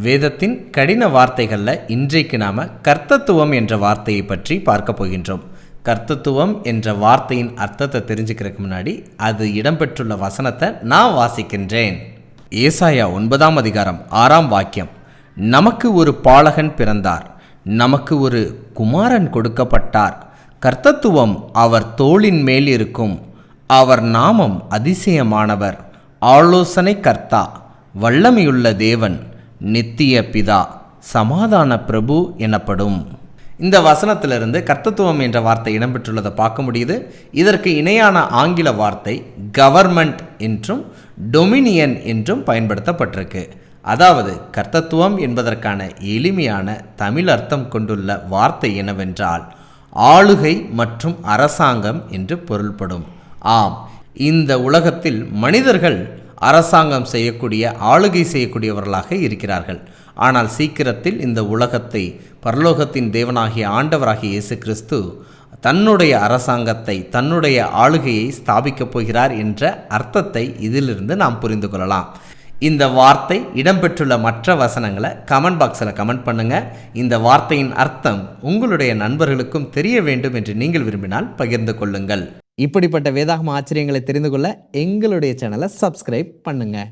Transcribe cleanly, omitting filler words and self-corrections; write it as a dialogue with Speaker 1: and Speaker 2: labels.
Speaker 1: வேதத்தின் கடின வார்த்தைகளில் இன்றைக்கு நாம் கர்த்தத்துவம் என்ற வார்த்தையை பற்றி பார்க்க போகின்றோம். கர்த்தத்துவம் என்ற வார்த்தையின் அர்த்தத்தை தெரிஞ்சுக்கிறதுக்கு முன்னாடி அது இடம்பெற்றுள்ள வசனத்தை நான் வாசிக்கின்றேன். ஏசாயா 9ஆம் அதிகாரம் 6ஆம் வாக்கியம். நமக்கு ஒரு பாலகன் பிறந்தார், நமக்கு ஒரு குமாரன் கொடுக்கப்பட்டார், கர்த்தத்துவம் அவர் தோளின் மேல் இருக்கும், அவர் நாமம் அதிசயமானவர், ஆலோசனை கர்த்தா, வல்லமையுள்ள தேவன், நித்திய பிதா, சமாதான பிரபு எனப்படும். இந்த வசனத்திலிருந்து கர்த்தத்துவம் என்ற வார்த்தை இடம்பெற்றுள்ளதை பார்க்க முடியுது. இதற்கு இணையான ஆங்கில வார்த்தை கவர்மெண்ட் என்றும் டொமினியன் என்றும் பயன்படுத்தப்பட்டிருக்கு. அதாவது கர்த்தத்துவம் என்பதற்கான எளிமையான தமிழ் அர்த்தம் கொண்டுள்ள வார்த்தை என்னவென்றால் ஆளுகை மற்றும் அரசாங்கம் என்று பொருள்படும். ஆம், இந்த உலகத்தில் மனிதர்கள் அரசாங்கம் செய்யக்கூடிய, ஆளுகை செய்யக்கூடியவர்களாக இருக்கிறார்கள். ஆனால் சீக்கிரத்தில் இந்த உலகத்தை பரலோகத்தின் தேவனாகிய ஆண்டவராகிய இயேசு கிறிஸ்து தன்னுடைய அரசாங்கத்தை, தன்னுடைய ஆளுகையை ஸ்தாபிக்கப் போகிறார் என்ற அர்த்தத்தை இதிலிருந்து நாம் புரிந்து கொள்ளலாம். இந்த வார்த்தை இடம்பெற்றுள்ள மற்ற வசனங்களை கமெண்ட் பாக்ஸில் கமெண்ட் பண்ணுங்கள். இந்த வார்த்தையின் அர்த்தம் உங்களுடைய நண்பர்களுக்கும் தெரிய வேண்டும் என்று நீங்கள் விரும்பினால் பகிர்ந்து கொள்ளுங்கள். இப்படிப்பட்ட வேதாகம ஆச்சரியங்களை தெரிந்து கொள்ள எங்களுடைய சேனலை சப்ஸ்கிரைப் பண்ணுங்கள்.